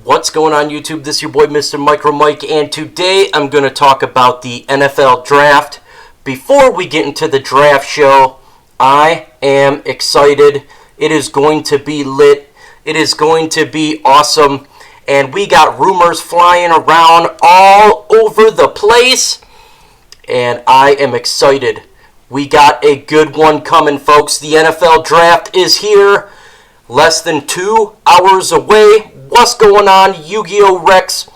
What's going on YouTube? This is your boy Mr. Micro Mike, and today I'm going to talk about the NFL Draft. Before we get into the draft show, I am excited. It is going to be lit. It is going to be awesome. And we got rumors flying around all over the place. And I am excited. We got a good one coming, folks. The NFL Draft is here. Less than 2 hours away. What's going on, Yu-Gi-Oh! Rex?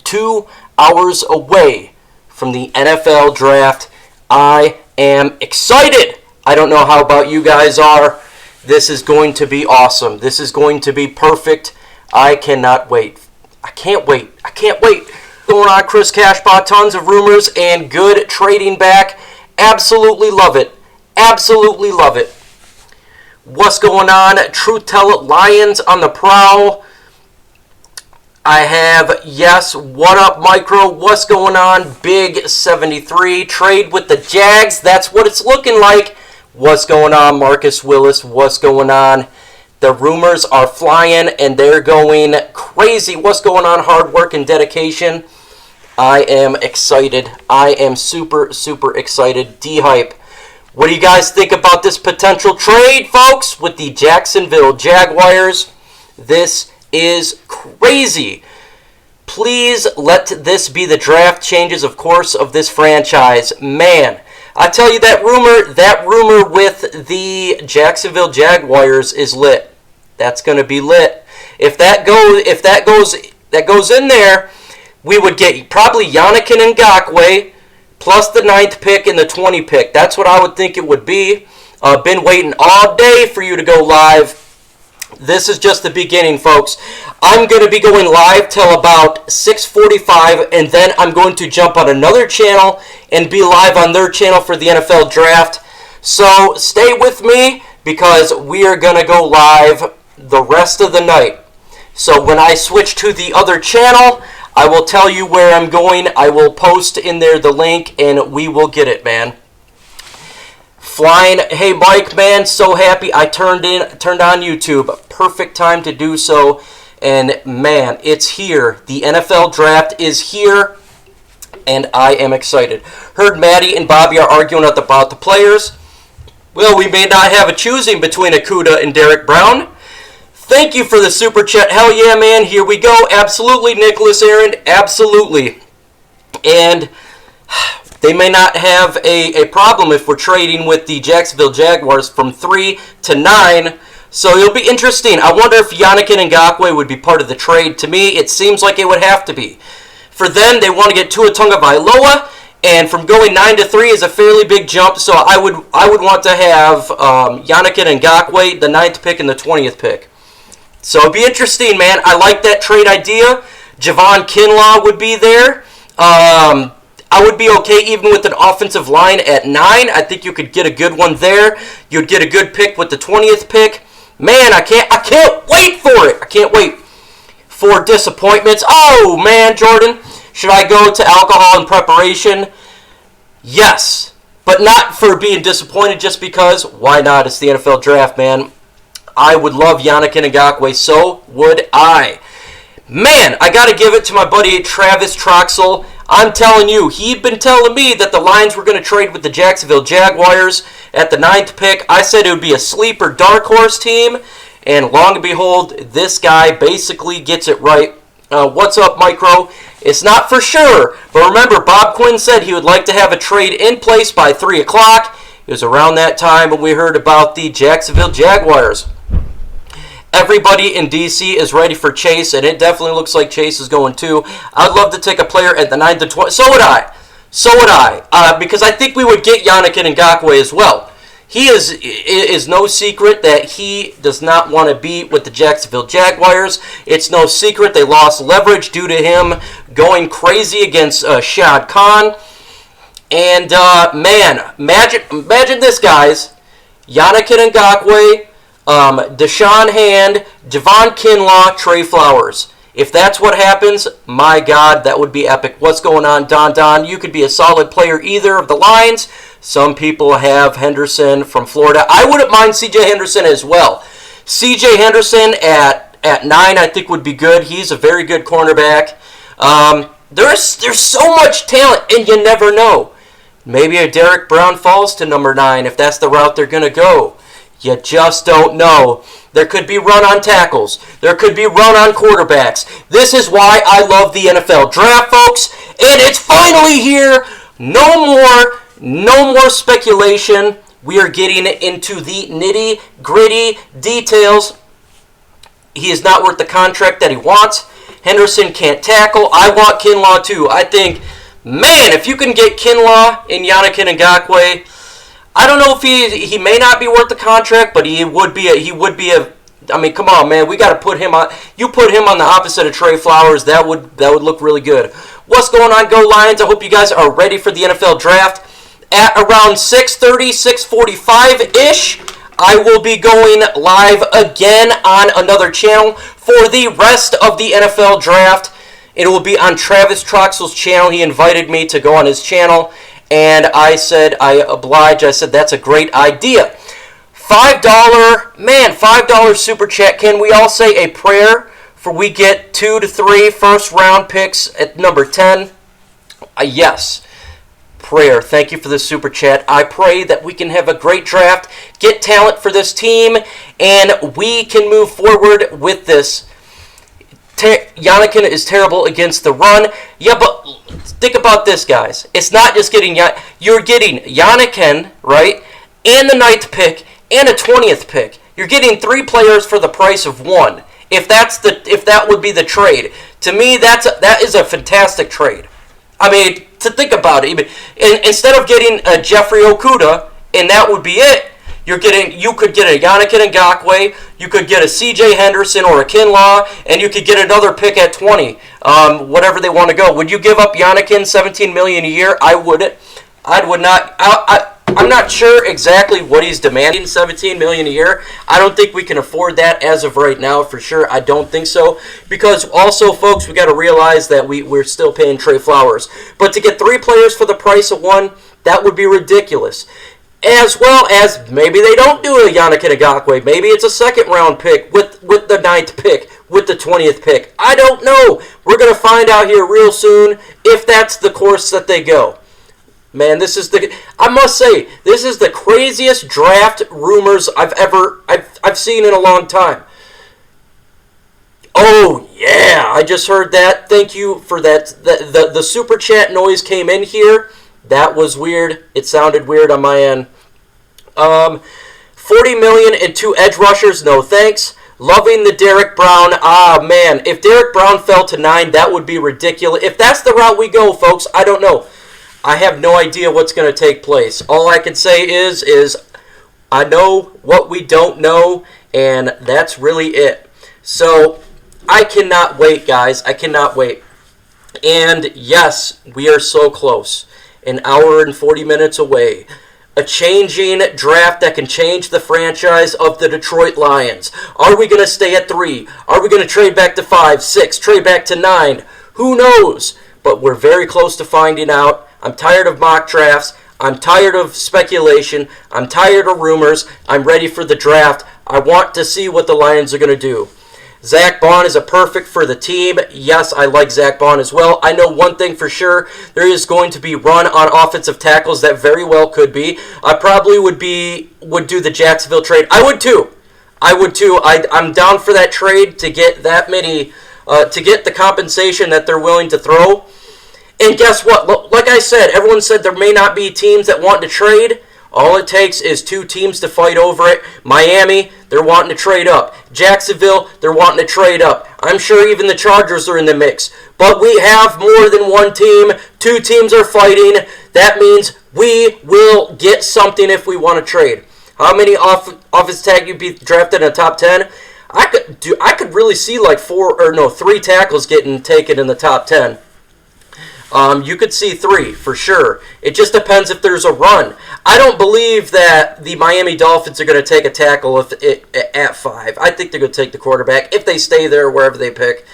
2 hours away from the NFL Draft. I am excited. I don't know how about you guys are. This is going to be awesome. This is going to be perfect. I cannot wait. I can't wait. I can't wait. Going on, Chris Cashbaugh. Tons of rumors and good trading back. Absolutely love it. Absolutely love it. What's going on? Truth Tell Lions on the prowl. I have, yes, what up, Micro? What's going on? Big 73. Trade with the Jags. That's what it's looking like. What's going on, Marcus Willis? What's going on? The rumors are flying, and they're going crazy. What's going on? Hard work and dedication. I am excited. I am super, super excited. D-Hype. What do you guys think about this potential trade, folks, with the Jacksonville Jaguars? This is crazy. Please let this be the draft changes, of course, of this franchise. Man, I tell you, that rumor with the Jacksonville Jaguars is lit. That's going to be lit. If that goes in there, we would get probably Yannick Ngakoue plus the 9th pick and the 20 pick. That's what I would think it would be. Been waiting all day for you to go live. This is just the beginning, folks. I'm going to be going live till about 6:45, and then I'm going to jump on another channel and be live on their channel for the NFL Draft. So stay with me because we are going to go live the rest of the night. So when I switch to the other channel, I will tell you where I'm going. I will post in there the link, and we will get it, man. Flying. Hey, Mike, man, so happy I turned on YouTube. Perfect time to do so. And, man, it's here. The NFL Draft is here, and I am excited. Heard Maddie and Bobby are arguing about the players. Well, we may not have a choosing between Okudah and Derek Brown. Thank you for the super chat. Hell yeah, man. Here we go. Absolutely, Nicholas Aaron. Absolutely. And they may not have a problem if we're trading with the Jacksonville Jaguars from 3 to 9. So it'll be interesting. I wonder if Yannick Ngakoue would be part of the trade. To me, it seems like it would have to be. For them, they want to get Tua Tagovailoa. And from going 9 to 3 is a fairly big jump. So I would want to have Yannick Ngakoue, the 9th pick, and the 20th pick. So it'd be interesting, man. I like that trade idea. Javon Kinlaw would be there. I would be okay even with an offensive line at 9. I think you could get a good one there. You'd get a good pick with the 20th pick. Man, I can't wait for it. I can't wait for disappointments. Oh, man, Jordan. Should I go to alcohol in preparation? Yes. But not for being disappointed just because. Why not? It's the NFL Draft, man. I would love Yannick Ngakoue. So would I. Man, I got to give it to my buddy Travis Troxel. I'm telling you, he'd been telling me that the Lions were going to trade with the Jacksonville Jaguars at the 9th pick. I said it would be a sleeper dark horse team, and long and behold, this guy basically gets it right. What's up, Micro? It's not for sure, but remember, Bob Quinn said he would like to have a trade in place by 3 o'clock. It was around that time when we heard about the Jacksonville Jaguars. Everybody in DC is ready for Chase, and it definitely looks like Chase is going too. I'd love to take a player at the 9th to 20. So would I. Because I think we would get Yannick Ngakoue as well. He is no secret that he does not want to be with the Jacksonville Jaguars. It's no secret they lost leverage due to him going crazy against Shad Khan. And, man, imagine this, guys. Yannick Ngakoue, Deshaun Hand, Javon Kinlaw, Trey Flowers. If that's what happens, my God, that would be epic. What's going on, Don? You could be a solid player either of the lines. Some people have Henderson from Florida. I wouldn't mind C.J. Henderson as well. C.J. Henderson at at 9, I think would be good. He's a very good cornerback. There's so much talent, and you never know. Maybe a Derek Brown falls to number 9 if that's the route they're going to go. You just don't know. There could be run on tackles. There could be run on quarterbacks. This is why I love the NFL draft, folks. And it's finally here. No more speculation. We are getting into the nitty-gritty details. He is not worth the contract that he wants. Henderson can't tackle. I want Kinlaw too. I think, man, if you can get Kinlaw and Yannick Ngakoue, I don't know if he may not be worth the contract, but he would be a. I mean, come on, man, we got to put him on. You put him on the opposite of Trey Flowers, that would look really good. What's going on, Go Lions? I hope you guys are ready for the NFL draft. At around 6:30, 6:45-ish, I will be going live again on another channel for the rest of the NFL draft. It will be on Travis Troxell's channel. He invited me to go on his channel, and I said I oblige. I said that's a great idea. $5 super chat. Can we all say a prayer for we get 2 to 3 first-round picks at number 10? Yes. Prayer. Thank you for the super chat. I pray that we can have a great draft, get talent for this team, and we can move forward with this. Yannick is terrible against the run. Yeah, but think about this, guys. It's not just getting you're getting Yannick, right, and the 9th pick and a 20th pick. You're getting 3 players for the price of 1. If that would be the trade, to me that is a fantastic trade. I mean, to think about it, even instead of getting a Jeffrey Okudah, and that would be it, you could get a Yannick Ngakoue, you could get a C.J. Henderson or a Kinlaw, and you could get another pick at 20, whatever they want to go. Would you give up Yannick $17 million a year? I wouldn't. I would not. I'm not sure exactly what he's demanding, $17 million a year. I don't think we can afford that as of right now, for sure. I don't think so. Because also, folks, we got to realize that we're still paying Trey Flowers. But to get 3 players for the price of 1, that would be ridiculous. As well as maybe they don't do a Yannick Ngakoue. Maybe it's a second-round pick with the 9th pick, with the 20th pick. I don't know. We're going to find out here real soon if that's the course that they go. Man, I must say, this is the craziest draft rumors I've seen in a long time. Oh, yeah, I just heard that. Thank you for that. The super chat noise came in here. That was weird. It sounded weird on my end. $40 million and 2 edge rushers, no thanks. Loving the Derek Brown. Ah, man, if Derek Brown fell to 9, that would be ridiculous. If that's the route we go, folks, I don't know. I have no idea what's going to take place. All I can say is I know what we don't know, and that's really it. So I cannot wait, guys. I cannot wait. And yes, we are so close. An hour and 40 minutes away. A changing draft that can change the franchise of the Detroit Lions. Are we going to stay at 3? Are we going to trade back to 5, 6, trade back to 9? Who knows? But we're very close to finding out. I'm tired of mock drafts. I'm tired of speculation. I'm tired of rumors. I'm ready for the draft. I want to see what the Lions are going to do. Zach Bond is a perfect for the team. Yes, I like Zach Bond as well. I know one thing for sure. There is going to be run on offensive tackles. That very well could be. I probably would do the Jacksonville trade. I would too. I'm down for that trade to get that many, to get the compensation that they're willing to throw. And guess what? Like I said, everyone said there may not be teams that want to trade. All it takes is 2 teams to fight over it. Miami, they're wanting to trade up. Jacksonville, they're wanting to trade up. I'm sure even the Chargers are in the mix. But we have more than one team. 2 teams are fighting. That means we will get something if we want to trade. How many offensive tag you'd be drafted in the top 10? I could really see like 3 tackles getting taken in the top 10. You could see 3 for sure. It just depends if there's a run. I don't believe that the Miami Dolphins are going to take a tackle at 5. I think they're going to take the quarterback if they stay there wherever they pick.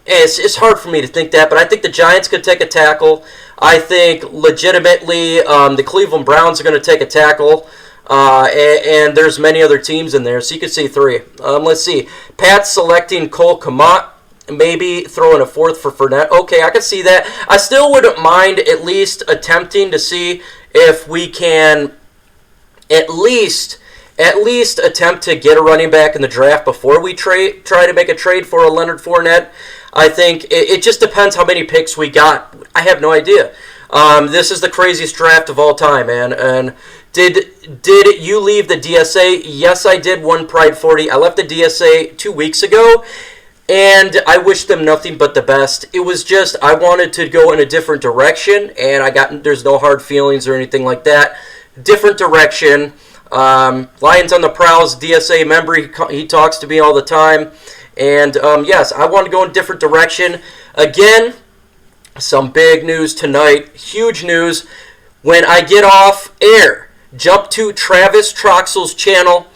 It's hard for me to think that, but I think the Giants could take a tackle. I think legitimately the Cleveland Browns are going to take a tackle. and there's many other teams in there, so you could say 3. Let's see. Pat's selecting Cole Kmet. Maybe throwing a 4th for Fournette. Okay, I could see that. I still wouldn't mind at least attempting to see if we can at least attempt to get a running back in the draft before we try to make a trade for a Leonard Fournette. I think it just depends how many picks we got. I have no idea. This is the craziest draft of all time, man. And did you leave the DSA? Yes, I did. One Pride 40. I left the DSA 2 weeks ago. And I wish them nothing but the best. It was just, I wanted to go in a different direction, and there's no hard feelings or anything like that. Different direction. Lions on the Prowls, DSA member, he talks to me all the time. And yes, I want to go in a different direction. Again, some big news tonight. Huge news. When I get off air, jump to Travis Troxell's channel.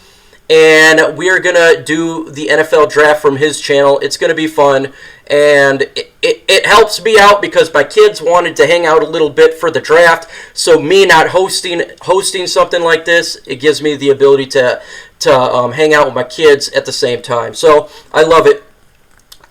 And we are going to do the NFL draft from his channel. It's going to be fun. And it helps me out because my kids wanted to hang out a little bit for the draft. So me not hosting something like this, it gives me the ability to hang out with my kids at the same time. So I love it.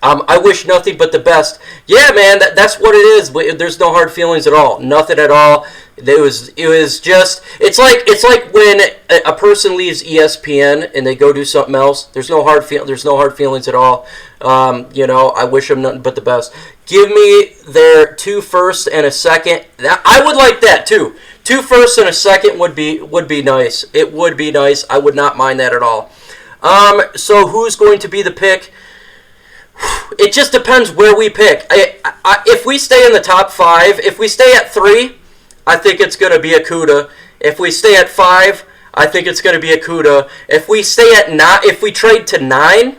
I wish nothing but the best. Yeah, man, that's what it is. There's no hard feelings at all. Nothing at all. It was just, it's like when a person leaves ESPN and they go do something else. There's no hard feelings at all. I wish them nothing but the best. Give me their 2 firsts and a second. I would like that too. 2 firsts and a second would be nice. It would be nice. I would not mind that at all. So who's going to be the pick? It just depends where we pick. If we stay in the top 5, if we stay at 3, I think it's going to be Akuda. If we stay at 5, I think it's going to be Akuda. If we stay at 9, if we trade to 9,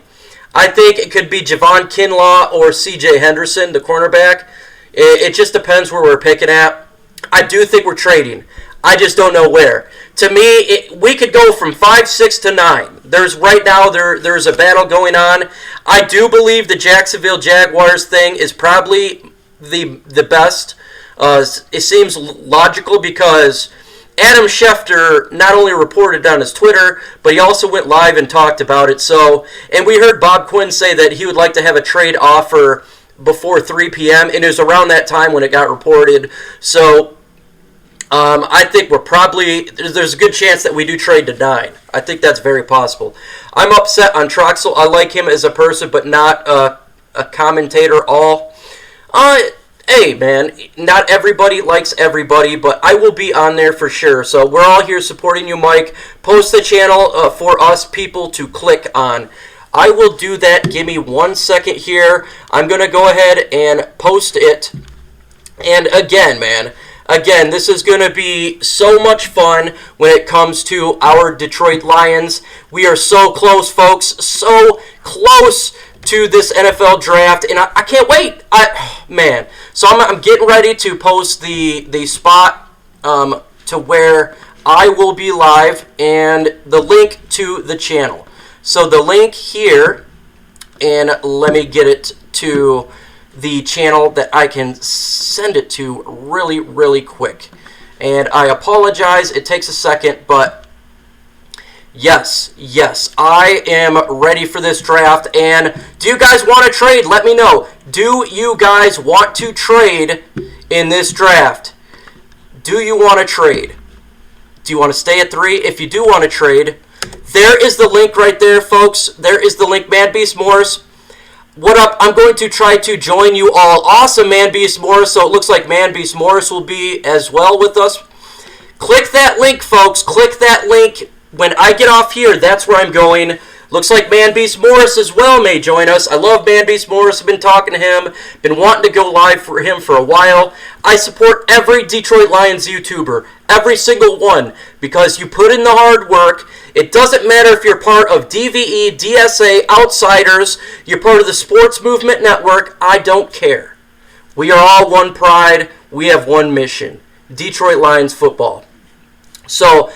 I think it could be Javon Kinlaw or C.J. Henderson, the cornerback. It just depends where we're picking at. I do think we're trading. I just don't know where. To me, we could go from 5, 6 to 9. There's a battle going on. I do believe the Jacksonville Jaguars thing is probably the best. It seems logical because Adam Schefter not only reported on his Twitter, but he also went live and talked about it. So, and we heard Bob Quinn say that he would like to have a trade offer before 3 p.m., and it was around that time when it got reported. So, I think there's a good chance that we do trade to 9. I think that's very possible. I'm upset on Troxell. I like him as a person, but not a commentator Hey, man, not everybody likes everybody, but I will be on there for sure. So we're all here supporting you, Mike. Post the channel for us people to click on. I will do that. Give me 1 second here. I'm going to go ahead and post it. And again, man, this is going to be so much fun when it comes to our Detroit Lions. We are so close, folks, so close to this NFL draft, and I can't wait. Man, so I'm getting ready to post the spot to where I will be live and the link to the channel. So the link here, and let me get it to the channel that I can send it to really, really quick. And I apologize, it takes a second, but yes, I am ready for this draft. And do you guys want to trade? Let me know. Do you guys want to trade in this draft? Do you want to trade? Do you want to stay at 3? If you do want to trade, there is the link right there, folks. There is the link. Manbeast Morris. What up? I'm going to try to join you all. Awesome, Manbeast Morris. So it looks like Manbeast Morris will be as well with us. Click that link, folks. Click that link. When I get off here, that's where I'm going. Looks like Manbeast Morris as well may join us. I love Manbeast Morris. I've been talking to him. Been wanting to go live for him for a while. I support every Detroit Lions YouTuber. Every single one. Because you put in the hard work. It doesn't matter if you're part of DVE, DSA, Outsiders. You're part of the Sports Movement Network. I don't care. We are all one pride. We have one mission. Detroit Lions football. So,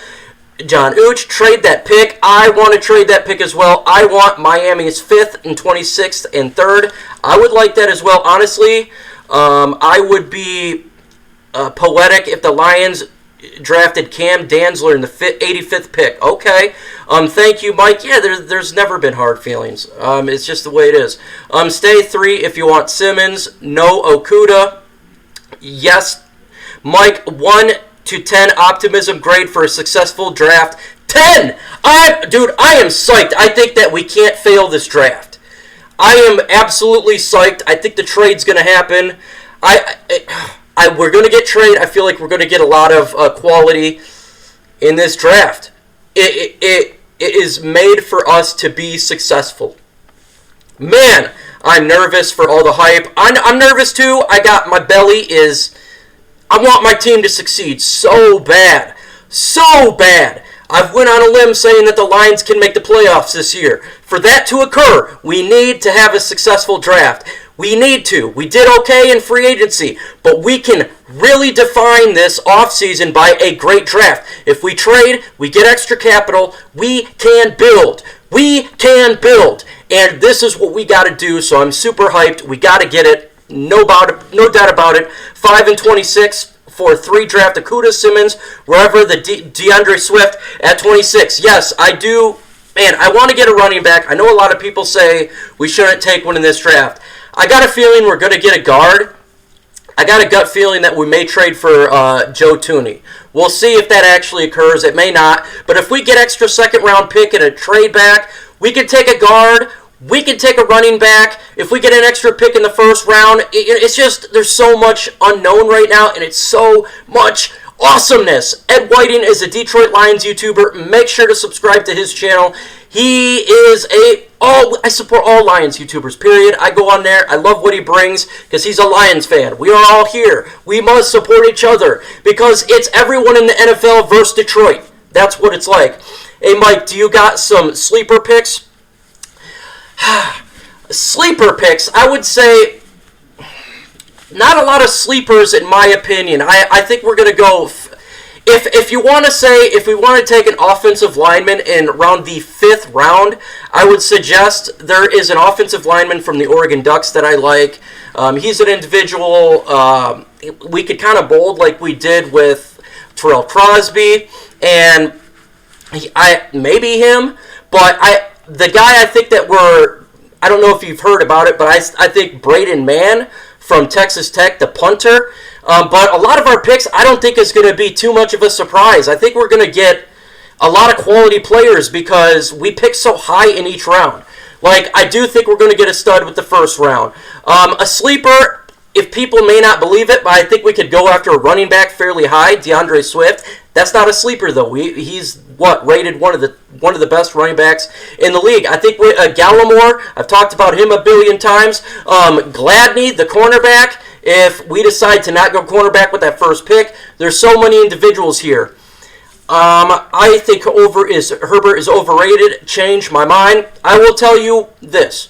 John Ooch, trade that pick. I want to trade that pick as well. I want Miami's 5th and 26th and 3rd. I would like that as well. Honestly, I would be poetic if the Lions drafted Cam Dantzler in the 85th pick. Okay. Thank you, Mike. Yeah, there's never been hard feelings. It's just the way it is. Stay 3 if you want Simmons. No Okuda. Yes, Mike. 1 to 10 optimism grade for a successful draft. 10. Dude, I am psyched. I think that we can't fail this draft. I am absolutely psyched. I think the trade's going to happen. We're going to get trade. I feel like we're going to get a lot of quality in this draft. It is made for us to be successful. Man, I'm nervous for all the hype. I'm nervous too. My belly is... I want my team to succeed so bad. So bad. I've went on a limb saying that the Lions can make the playoffs this year. For that to occur, we need to have a successful draft. We need to. We did okay in free agency, but we can really define this offseason by a great draft. If we trade, we get extra capital, we can build. We can build. And this is what we got to do, so I'm super hyped. We got to get it. No doubt about it. 5 and 26 for 3 draft Okuda, Simmons, wherever the DeAndre Swift at 26. Yes, I do. Man, I want to get a running back. I know a lot of people say we shouldn't take one in this draft. I got a feeling we're going to get a guard. I got a gut feeling that we may trade for Joe Thuney. We'll see if that actually occurs. It may not. But if we get extra second-round pick and a trade back, we can take a guard. We can take a running back. If we get an extra pick in the first round, it's just, there's so much unknown right now, and it's so much awesomeness. Ed Whiting is a Detroit Lions YouTuber. Make sure to subscribe to his channel. He is I support all Lions YouTubers, period. I go on there. I love what he brings because he's a Lions fan. We are all here. We must support each other because it's everyone in the NFL versus Detroit. That's what it's like. Hey, Mike, do you got some sleeper picks? Sleeper picks, I would say not a lot of sleepers in my opinion. I think we're going to go, if you want to say, if we want to take an offensive lineman in around the 5th round, I would suggest there is an offensive lineman from the Oregon Ducks that I like. He's an individual, we could kind of bold like we did with Terrell Crosby, and maybe him, but the guy I think that I don't know if you've heard about it, but I think Braden Mann from Texas Tech, the punter. But a lot of our picks, I don't think is going to be too much of a surprise. I think we're going to get a lot of quality players because we pick so high in each round. Like, I do think we're going to get a stud with the first round. A sleeper, if people may not believe it, but I think we could go after a running back fairly high, DeAndre Swift. That's not a sleeper though. He's rated one of the best running backs in the league. I think Gallimore. I've talked about him a billion times. Gladney, the cornerback. If we decide to not go cornerback with that first pick, there's so many individuals here. I think Herbert is overrated. Change my mind. I will tell you this.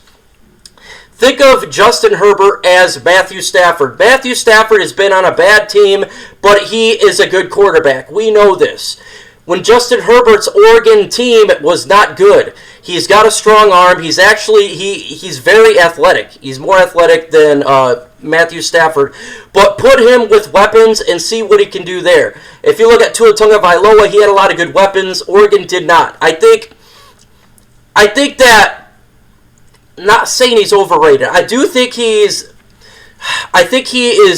Think of Justin Herbert as Matthew Stafford. Matthew Stafford has been on a bad team, but he is a good quarterback. We know this. When Justin Herbert's Oregon team was not good, he's got a strong arm. He's actually, he's very athletic. He's more athletic than Matthew Stafford. But put him with weapons and see what he can do there. If you look at Tua Tagovailoa, he had a lot of good weapons. Oregon did not. I think that, not saying he's overrated. I think he is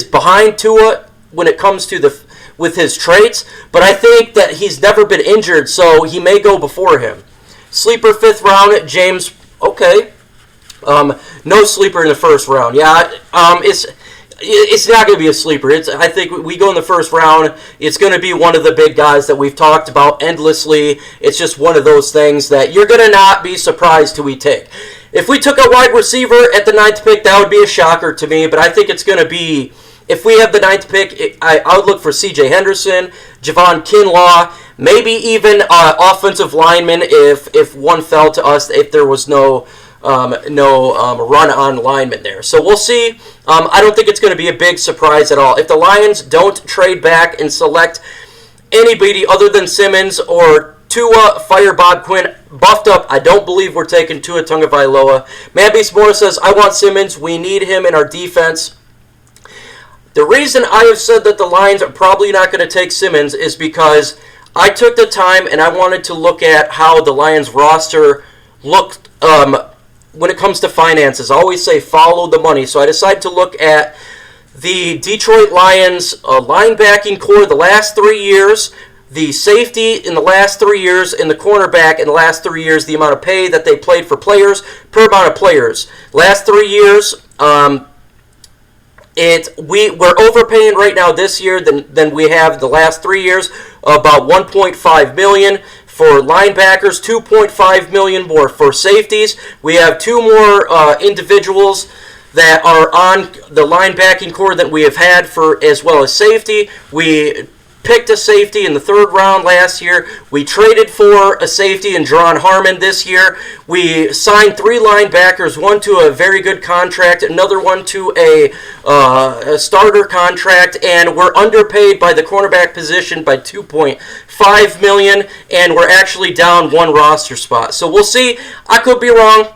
behind Tua when it comes to with his traits, but I think that he's never been injured, so he may go before him. Sleeper 5th round, James. Okay. No sleeper in the first round. Yeah, it's not going to be a sleeper. I think we go in the first round. It's going to be one of the big guys that we've talked about endlessly. It's just one of those things that you're going to not be surprised till we take. If we took a wide receiver at the 9th pick, that would be a shocker to me, but I think it's going to be, if we have the 9th pick, I would look for C.J. Henderson, Javon Kinlaw, maybe even offensive linemen if one fell to us, if there was no run on linemen there. So we'll see. I don't think it's going to be a big surprise at all. If the Lions don't trade back and select anybody other than Simmons or Tua, fire Bob Quinn, buffed up, I don't believe we're taking Tua Tagovailoa. Manbeast Moore says, I want Simmons. We need him in our defense. The reason I have said that the Lions are probably not going to take Simmons is because I took the time and I wanted to look at how the Lions roster looked when it comes to finances. I always say follow the money. So I decided to look at the Detroit Lions linebacking core the last 3 years, the safety in the last 3 years, and the cornerback in the last 3 years, the amount of pay that they played for players per amount of players. Last 3 years, we're overpaying right now this year than we have the last 3 years, about $1.5 million for linebackers, $2.5 million more for safeties. We have 2 more individuals that are on the linebacking core that we have had for as well as safety. We picked a safety in the 3rd round last year. We traded for a safety in John Harmon this year. We signed 3 linebackers, one to a very good contract, another one to a starter contract, and we're underpaid by the cornerback position by $2.5 million, and we're actually down 1 roster spot. So we'll see. I could be wrong,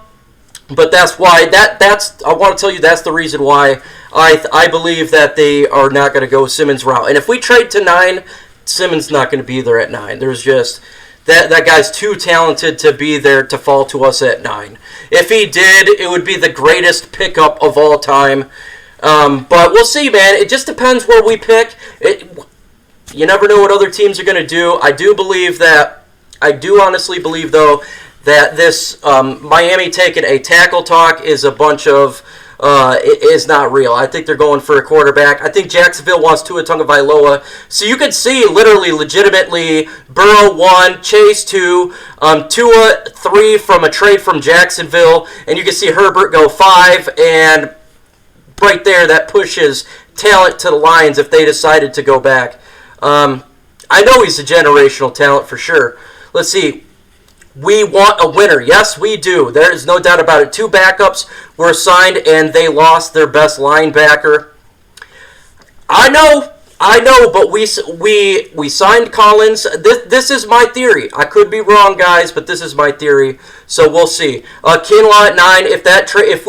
but that's why. I want to tell you that's the reason why I believe that they are not going to go Simmons route. And if we trade to 9, Simmons not going to be there at 9. There's just that guy's too talented to be there to fall to us at 9. If he did, it would be the greatest pickup of all time. But we'll see, man. It just depends where we pick. You never know what other teams are going to do. I do honestly believe, though, that this Miami taking a tackle talk is a bunch of is not real. I think they're going for a quarterback. I think Jacksonville wants Tua Tagovailoa. So you could see literally, legitimately, Burrow 1, Chase 2, Tua 3 from a trade from Jacksonville, and you can see Herbert go 5, and right there that pushes talent to the Lions if they decided to go back. I know he's a generational talent for sure. Let's see. We want a winner. Yes, we do. There is no doubt about it. 2 backups were signed, and they lost their best linebacker. I know, but we signed Collins. This is my theory. I could be wrong, guys, but this is my theory. So we'll see. Kinlaw at 9. If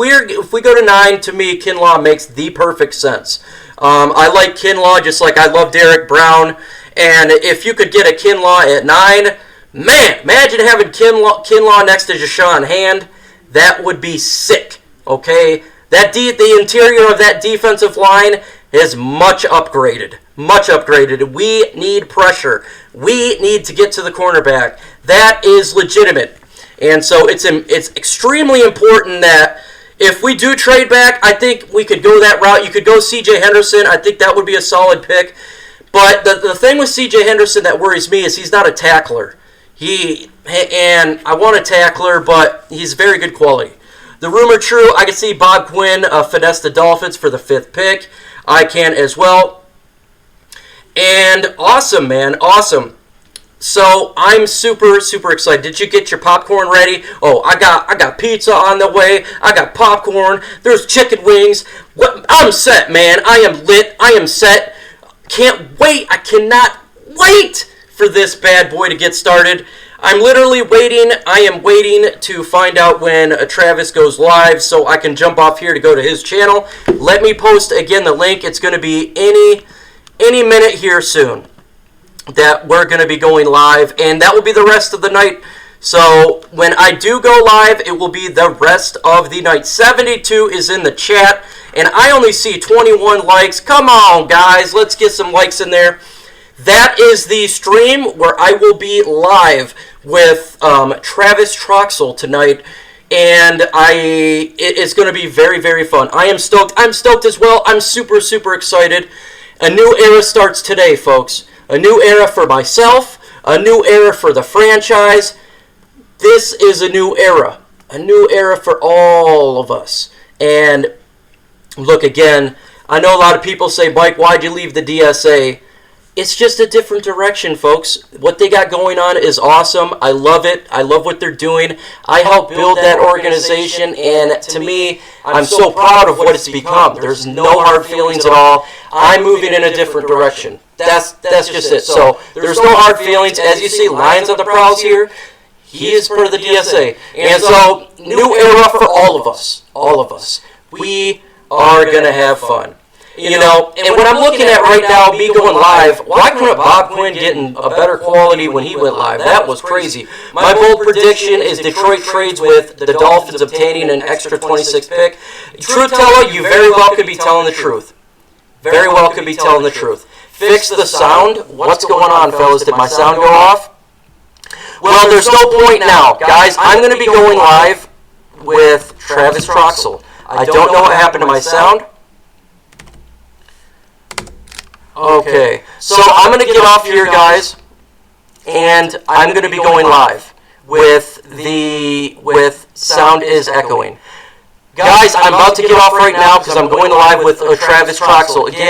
we go to 9, to me, Kinlaw makes the perfect sense. I like Kinlaw just like I love Derek Brown, and if you could get a Kinlaw at 9. Man, imagine having Kinlaw next to Deshaun Hand. That would be sick, okay? The interior of that defensive line is much upgraded. Much upgraded. We need pressure. We need to get to the cornerback. That is legitimate. And so it's extremely important that if we do trade back, I think we could go that route. You could go C.J. Henderson. I think that would be a solid pick. But the thing with C.J. Henderson that worries me is he's not a tackler. And I want a tackler, but he's very good quality. The rumor true, I can see Bob Quinn finesse the Dolphins for the 5th pick. I can as well. And awesome, man, awesome. So I'm super, super excited. Did you get your popcorn ready? Oh, I got pizza on the way. I got popcorn. There's chicken wings. I'm set, man. I am lit. I am set. Can't wait. I cannot wait for this bad boy to get started. I'm literally waiting. I am waiting to find out when Travis goes live so I can jump off here to go to his channel. Let me post again the link. It's going to be any minute here soon that we're going to be going live, and that will be the rest of the night. So when I do go live, it will be the rest of the night. 72 is in the chat, and I only see 21 likes. Come on, guys. Let's get some likes in there. That is the stream where I will be live with Travis Troxel tonight, and it's going to be very, very fun. I am stoked. I'm stoked as well. I'm super, super excited. A new era starts today, folks. A new era for myself. A new era for the franchise. This is a new era. A new era for all of us. And look, again, I know a lot of people say, Mike, why'd you leave the DSA? It's just a different direction, folks. What they got going on is awesome. I love it. I love what they're doing. I helped build that organization, and to me, I'm so proud of what it's become. There's no hard feelings at all. I'm moving in a different direction. That's just it. So there's no hard feelings. As you see, Lions on the Prowls here. He is part of the DSA. And so, new era for all of us. All of us. We are going to have fun. You know, and what I'm looking at right now, me going live, why couldn't Bob Quinn get a better quality when he went live? That was crazy. My bold prediction is Detroit trades with the Dolphins obtaining an extra 26th pick. Truth teller, you very well could be telling the truth. Very well could be telling the truth. Fix the sound. What's going on, fellas? Did my sound go off? Well, there's no point now. Guys, I'm going to be going live with Travis Troxel. I don't know what happened to my sound. Okay, so I'm going to get off here, guys, and I'm going to be going live with sound is echoing. Guys, I'm about to get off right now because I'm going live with Travis Troxel. Again,